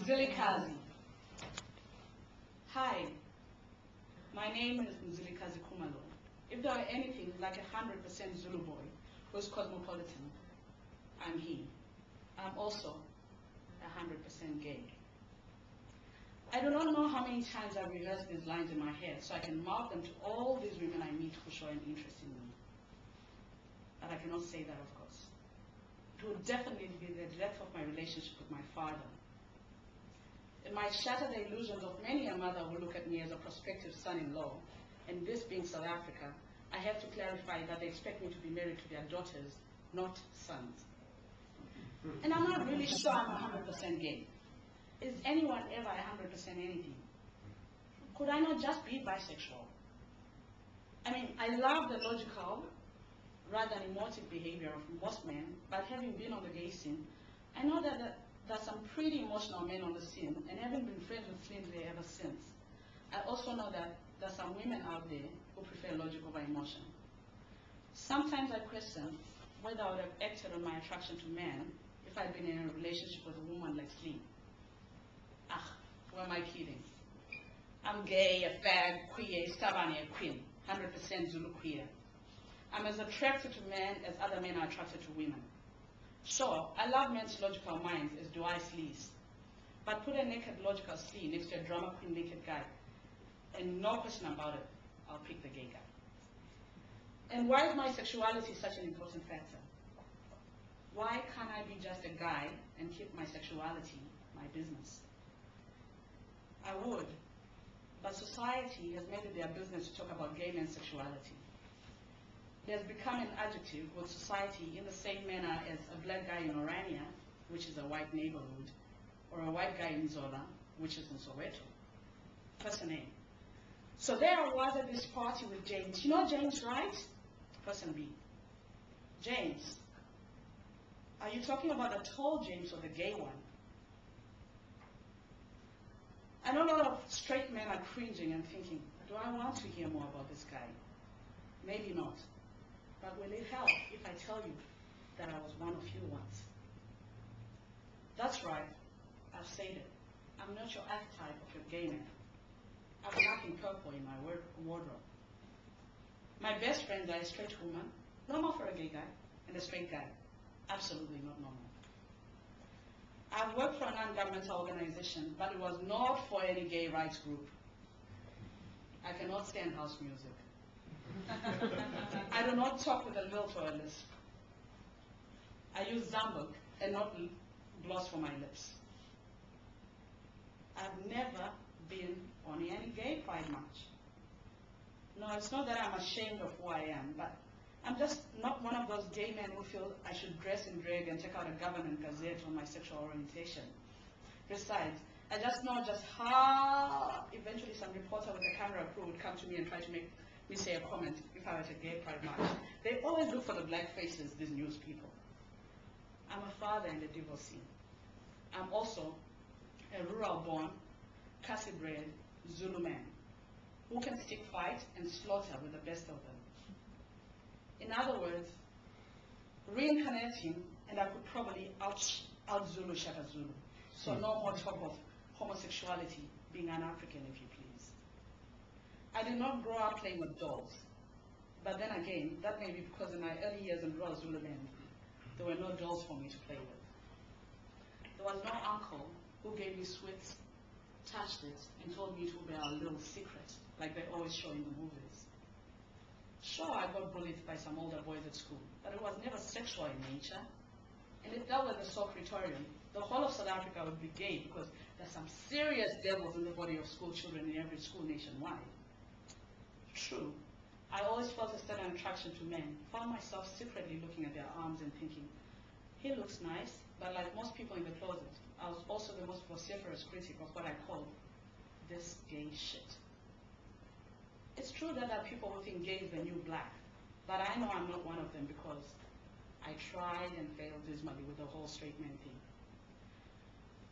Zukiswa. Hi, my name is Zukiswa. If there were anything like 100% Zulu boy who's cosmopolitan, I'm he. I'm also 100% gay. I do not know how many times I've rehearsed these lines in my head so I can mouth them to all these women I meet who show an interest in me. But I cannot say that, of course. It would definitely be the death of my relationship with my father. It might shatter the illusions of many a mother who look at me as a prospective son-in-law. And this being South Africa, I have to clarify that they expect me to be married to their daughters, not sons. And I'm not really sure I'm 100% gay. Is anyone ever 100% anything? Could I not just be bisexual? I mean, I love the logical rather than emotive behavior of most men, but having been on the gay scene, I know that there's some pretty emotional men on the scene, and having been friends with Lindsay ever since, I also know that there's some women out there who prefer logic over emotion. Sometimes I question whether I would have acted on my attraction to men if I'd been in a relationship with a woman like Slim. Who am I kidding? I'm gay, a fag, queer, stubborn, a queen, 100% Zulu queer. I'm as attracted to men as other men are attracted to women. Sure, I love men's logical minds, as do I sleaze. But put a naked logical slee next to a drama queen naked guy, and no question about it, I'll pick the gay guy. And why is my sexuality such an important factor? Why can't I be just a guy and keep my sexuality my business? I would, but society has made it their business to talk about gay men's sexuality. It has become an adjective with society in the same manner as a black guy in Orania, which is a white neighborhood, or a white guy in Zola, which is in Soweto. Person A. So there I was at this party with James. You know James, right? Person B. James, are you talking about the tall James or the gay one? I know a lot of straight men are cringing and thinking, do I want to hear more about this guy? Maybe not. But will it help if I tell you that I was one of you once? That's right, I've said it. I'm not your archetype of your gay man. I have nothing purple in my wardrobe. My best friends are a straight woman, normal for a gay guy, and a straight guy, absolutely not normal. I've worked for a non-governmental organization, but it was not for any gay rights group. I cannot stand house music. I do not talk with a lilt or a lisp. I use Zambuk and not gloss for my lips. I've never been on any gay pride march. No, it's not that I'm ashamed of who I am, but I'm just not one of those gay men who feel I should dress in drag and check out a government gazette on my sexual orientation. Besides, I just know just how eventually some reporter with a camera crew would come to me and try to make me say a comment if I were at a gay pride march. They always look for the black faces, these news people. I'm a father and a divorcee. I'm also a rural-born, Kasi-bred Zulu man who can stick fight and slaughter with the best of them. In other words, reincarnating, and I could probably out-Zulu Shaka Zulu. So no more talk of homosexuality, being an African, if you please. I did not grow up playing with dolls. But then again, that may be because in my early years in rural Zululand, there were no dolls for me to play with. There was no uncle who gave me sweets, touched it, and told me it would be our little secret, like they always show in the movies. Sure, I got bullied by some older boys at school, but it was never sexual in nature. And if that were the sole criterion, the whole of South Africa would be gay because there's some serious devils in the body of school children in every school nationwide. True, I always felt a certain attraction to men, found myself secretly looking at their arms and thinking, he looks nice, but like most people in the closet, I was also the most vociferous critic of what I called this gay shit. It's true that there are people who think gay is the new black, but I know I'm not one of them because I tried and failed dismally with the whole straight man thing.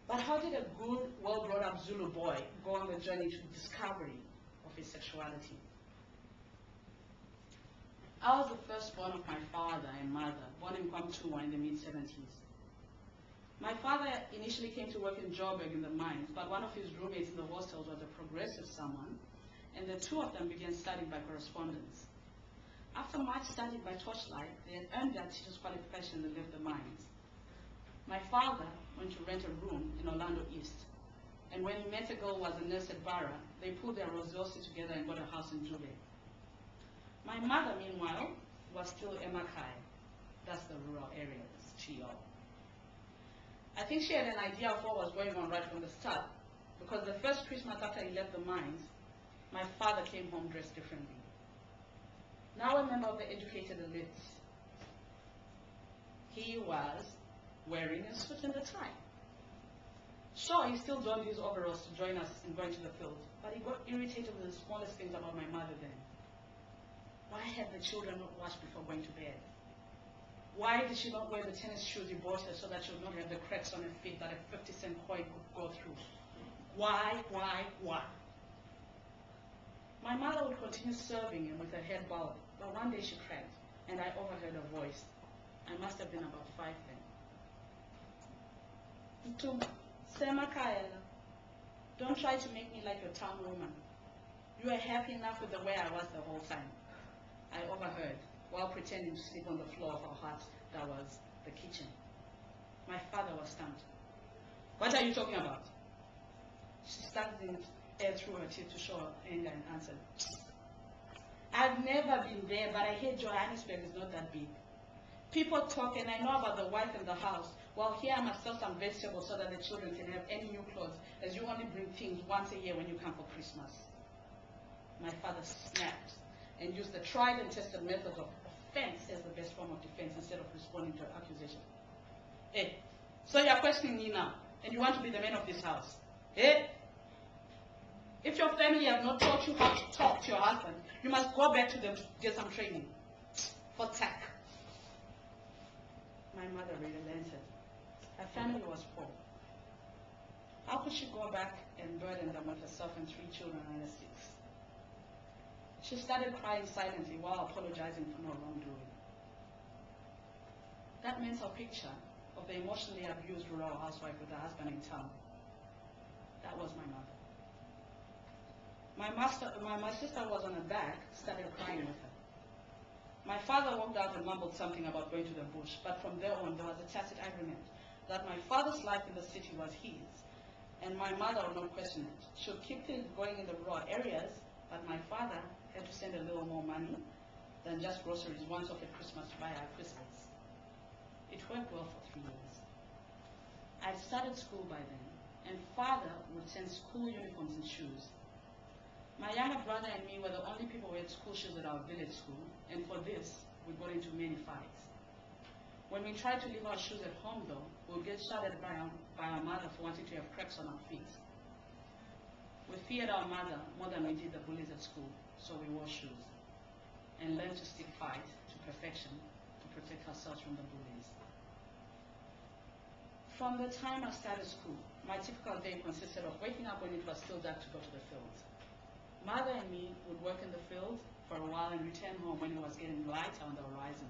But how did a good, well-brought-up Zulu boy go on the journey to discovery of his sexuality? I was the firstborn of my father and mother, born in Kwamtuwa in the mid-70s. My father initially came to work in Joburg in the mines, but one of his roommates in the hostels was a progressive someone, and the two of them began studying by correspondence. After much study by torchlight, they had earned their teacher's qualification and left the mines. My father went to rent a room in Orlando East, and when he met a girl who was a nurse at Barra, they pulled their resources together and got a house in Jube. My mother, meanwhile, was still Emakai. That's the rural areas, Chio. I think she had an idea of what was going on right from the start, because the first Christmas after he left the mines, my father came home dressed differently. Now a member of the educated elite, he was wearing a suit and a tie. Sure, he still donned his overalls to join us in going to the field, but he got irritated with the smallest things about my mother then. Why had the children not washed before going to bed? Why did she not wear the tennis shoes he bought her so that she would not have the cracks on her feet that a 50-cent coin would go through? Why? My mother would continue serving him with her head bowed, but one day she cried, and I overheard her voice. I must have been about 5 then. Semakaya, don't try to make me like your town woman. You are happy enough with the way I was the whole time. I overheard, while pretending to sleep on the floor of our hut that was the kitchen. My father was stunned. What are you talking about? She started air through her teeth to show her anger and answered, I've never been there, but I hear Johannesburg is not that big. People talk and I know about the wife and the house, while here I must sell some vegetables so that the children can have any new clothes, as you only bring things once a year when you come for Christmas. My father snapped and used the tried and tested method of offense as the best form of defense instead of responding to an accusation. Hey, so you're questioning me now, and you want to be the man of this house? Hey? If your family have not taught you how to talk to your husband, you must go back to them to get some training. For tack. My mother relented. Her family was poor. How could she go back and burden them with herself and 3 children and a 6? She started crying silently while apologizing for no wrongdoing. That mental picture of the emotionally abused rural housewife with her husband in town, that was my mother. My sister was on her back, started crying with her. My father walked out and mumbled something about going to the bush, but from there on there was a tacit agreement that my father's life in the city was his, and my mother would not question it. She would keep things going in the rural areas, but my father had to send a little more money than just groceries once off at Christmas to buy our Christmas. It worked well for 3 years. I'd started school by then, and father would send school uniforms and shoes. My younger brother and me were the only people who had school shoes at our village school, and for this, we got into many fights. When we tried to leave our shoes at home, though, we would get shouted by our mother for wanting to have cracks on our feet. We feared our mother more than we did the bullies at school, so we wore shoes and learned to stick fight to perfection to protect ourselves from the bullies. From the time I started school, my typical day consisted of waking up when it was still dark to go to the field. Mother and me would work in the field for a while and return home when it was getting lighter on the horizon.